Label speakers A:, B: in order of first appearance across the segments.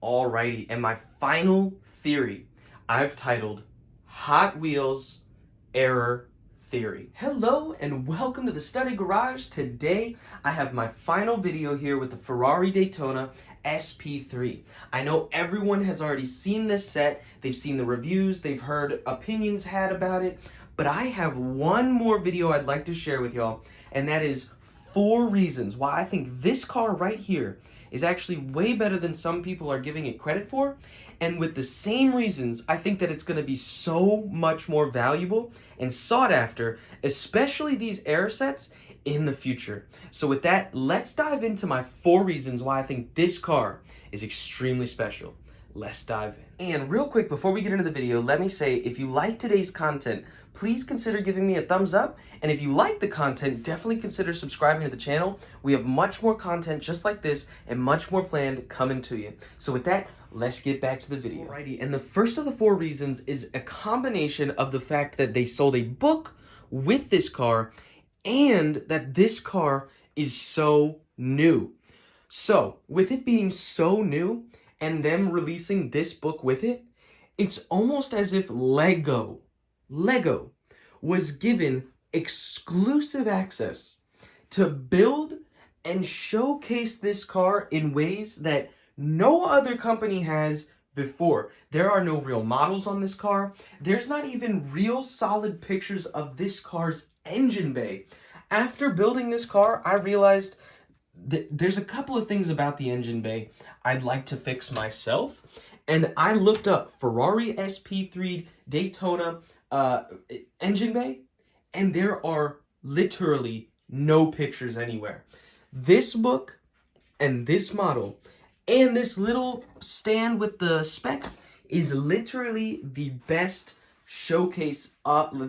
A: Alrighty, and my final theory I've titled Hot Wheels Error Theory. Hello and welcome to the Study Garage. Today I have my final video here with the Ferrari Daytona SP3. I know everyone has already seen this set, they've seen the reviews, they've heard opinions had about it, but I have one more video I'd like to share with y'all, and that is 4 reasons why I think this car right here is actually way better than some people are giving it credit for. And with the same reasons, I think that it's going to be so much more valuable and sought after, especially these error sets in the future. So with that, let's dive into my 4 reasons why I think this car is extremely special. Let's dive in. And real quick, before we get into the video, let me say, if you like today's content, please consider giving me a thumbs up. And if you like the content, definitely consider subscribing to the channel. We have much more content just like this and much more planned coming to you. So with that, let's get back to the video. Alrighty, and the first of the 4 reasons is a combination of the fact that they sold a book with this car and that this car is so new. So, with it being so new, and them releasing this book with it, it's almost as if LEGO was given exclusive access to build and showcase this car in ways that no other company has before. There are no real models on this car. There's not even real solid pictures of this car's engine bay. After building this car, I realized there's a couple of things about the engine bay I'd like to fix myself, and I looked up Ferrari SP3 Daytona engine bay, and there are literally no pictures anywhere. This book and this model and this little stand with the specs is literally the best showcase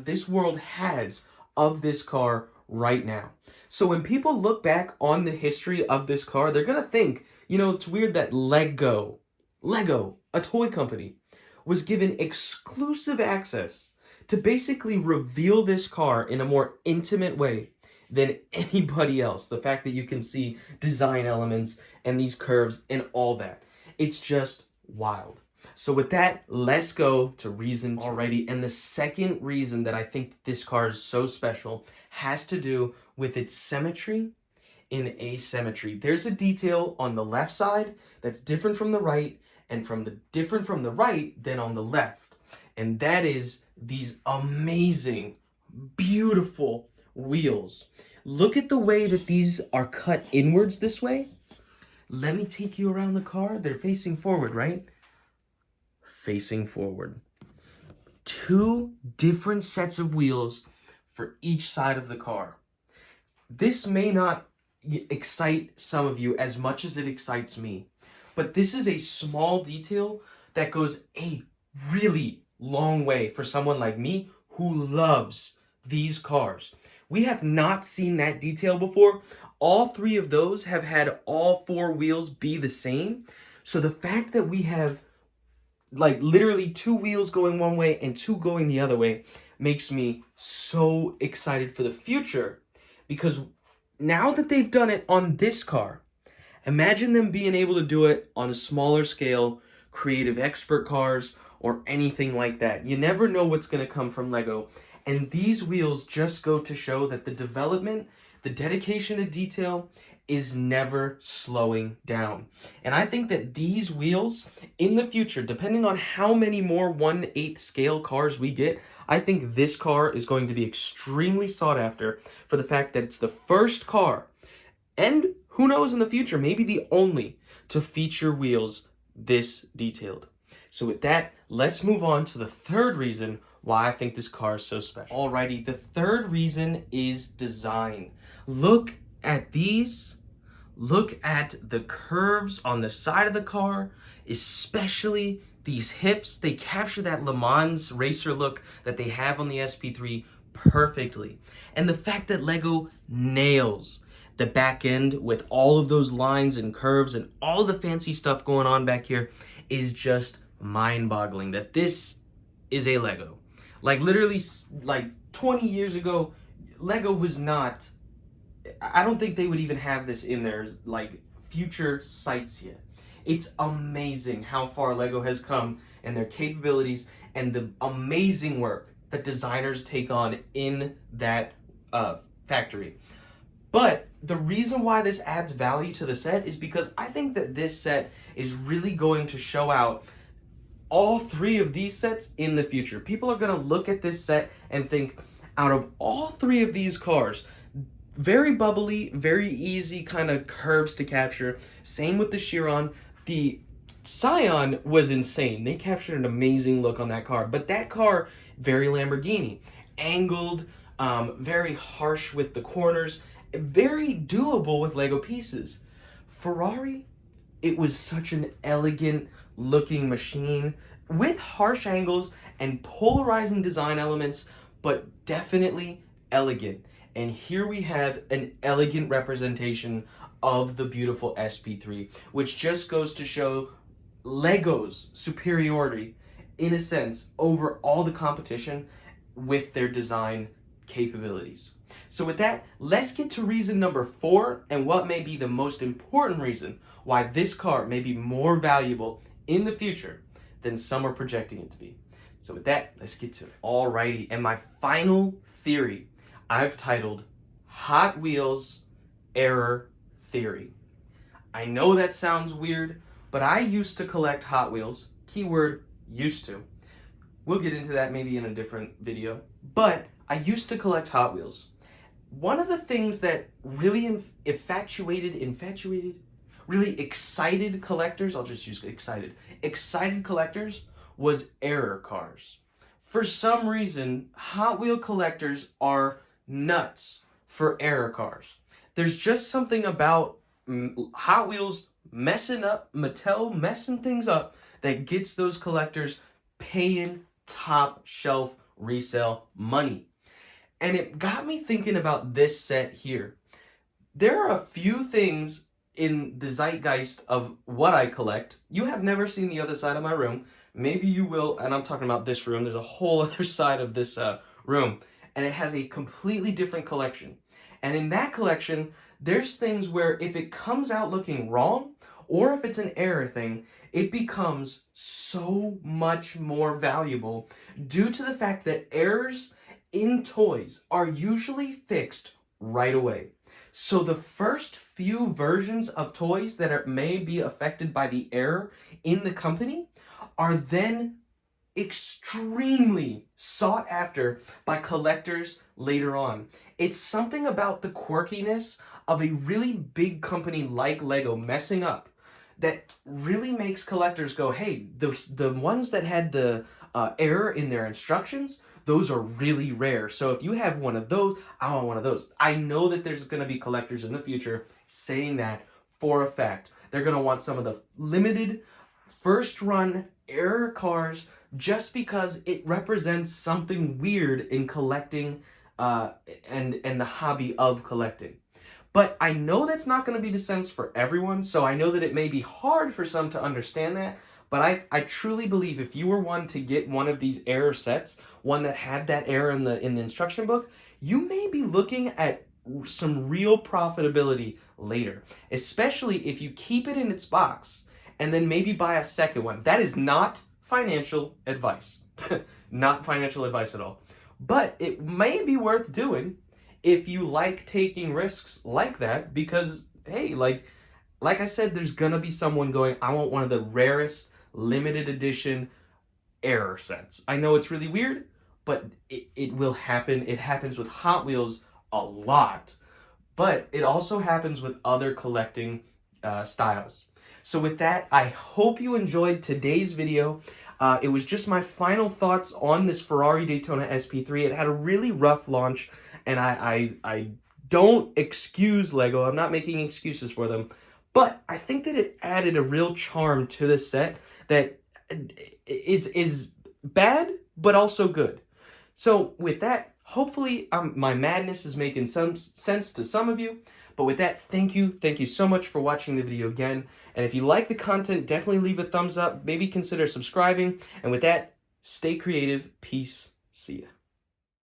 A: this world has of this car right now. So when people look back on the history of this car, they're gonna think, it's weird that LEGO, a toy company, was given exclusive access to basically reveal this car in a more intimate way than anybody else. The fact that you can see design elements and these curves and all that. It's just wild. So with that, let's go to reason 2. Alrighty, and the second reason that I think this car is so special has to do with its symmetry in asymmetry. There's a detail on the left side that's different from the right, and different from the right than on the left. And that is these amazing, beautiful wheels. Look at the way that these are cut inwards this way. Let me take you around the car. They're facing forward, right? Facing forward. 2 different sets of wheels for each side of the car. This may not excite some of you as much as it excites me, but this is a small detail that goes a really long way for someone like me who loves these cars. We have not seen that detail before. All 3 of those have had all 4 wheels be the same. So the fact that we have literally 2 wheels going one way and 2 going the other way makes me so excited for the future, because now that they've done it on this car, imagine them being able to do it on a smaller scale, creative expert cars, or anything like that. You never know what's going to come from LEGO, and these wheels just go to show that the development, the dedication to detail is never slowing down. And I think that these wheels in the future, depending on how many more 1/8 scale cars we get, I think this car is going to be extremely sought after for the fact that it's the first car, and who knows in the future, maybe the only, to feature wheels this detailed. So with that, let's move on to the 3rd reason why I think this car is so special. Alrighty, the 3rd reason is design. Look at these. Look at the curves on the side of the car, especially these hips. They capture that Le Mans racer look that they have on the SP3 perfectly. And the fact that LEGO nails the back end with all of those lines and curves and all the fancy stuff going on back here is just mind-boggling that this is a LEGO. Literally, 20 years ago, LEGO was not... I don't think they would even have this in their future sites yet. It's amazing how far LEGO has come and their capabilities and the amazing work that designers take on in that factory. But the reason why this adds value to the set is because I think that this set is really going to show out all three of these sets in the future. People are going to look at this set and think, out of all three of these cars, very bubbly, very easy kind of curves to capture. Same with the Chiron. The Scion was insane. They captured an amazing look on that car. But that car, very Lamborghini. Angled, very harsh with the corners, very doable with Lego pieces. Ferrari, it was such an elegant looking machine with harsh angles and polarizing design elements, but definitely elegant. And here we have an elegant representation of the beautiful SP3, which just goes to show LEGO's superiority, in a sense, over all the competition with their design capabilities. So with that, let's get to reason number 4 and what may be the most important reason why this car may be more valuable in the future than some are projecting it to be. So with that, let's get to it. Alrighty, and my final theory I've titled Hot Wheels Error Theory. I know that sounds weird, but I used to collect Hot Wheels. Keyword, used to. We'll get into that maybe in a different video. But I used to collect Hot Wheels. One of the things that really really excited collectors, I'll just use excited collectors was error cars. For some reason, Hot Wheel collectors are nuts for error cars. There's just something about Hot Wheels messing up, Mattel messing things up, that gets those collectors paying top shelf resale money. And it got me thinking about this set here. There are a few things in the zeitgeist of what I collect. You have never seen the other side of my room. Maybe you will, and I'm talking about this room. There's a whole other side of this room, and it has a completely different collection. And in that collection, there's things where if it comes out looking wrong, or if it's an error thing, it becomes so much more valuable due to the fact that errors in toys are usually fixed right away. So the first few versions of toys that may be affected by the error in the company are then extremely sought after by collectors later on. It's something about the quirkiness of a really big company like LEGO messing up that really makes collectors go, hey, the ones that had the error in their instructions, those are really rare. So if you have one of those, I want one of those. I know that there's going to be collectors in the future saying that for a fact. They're going to want some of the limited first run error cars just because it represents something weird in collecting and the hobby of collecting. But I know that's not going to be the sense for everyone, so I know that it may be hard for some to understand that, but I truly believe if you were one to get one of these error sets, one that had that error in the instruction book, you may be looking at some real profitability later, especially if you keep it in its box and then maybe buy a second one. That is not financial advice. Not financial advice at all. But it may be worth doing if you like taking risks like that, because hey, like I said, there's gonna be someone going, I want one of the rarest limited edition error sets. I know it's really weird, but it will happen. It happens with Hot Wheels a lot, but it also happens with other collecting styles. So with that, I hope you enjoyed today's video. It was just my final thoughts on this Ferrari Daytona SP3. It had a really rough launch, and I don't excuse LEGO. I'm not making excuses for them. But I think that it added a real charm to the set that is bad, but also good. So with that, hopefully my madness is making some sense to some of you. But with that, thank you so much for watching the video again. And if you like the content, definitely leave a thumbs up. Maybe consider subscribing. And with that, stay creative. Peace. See ya.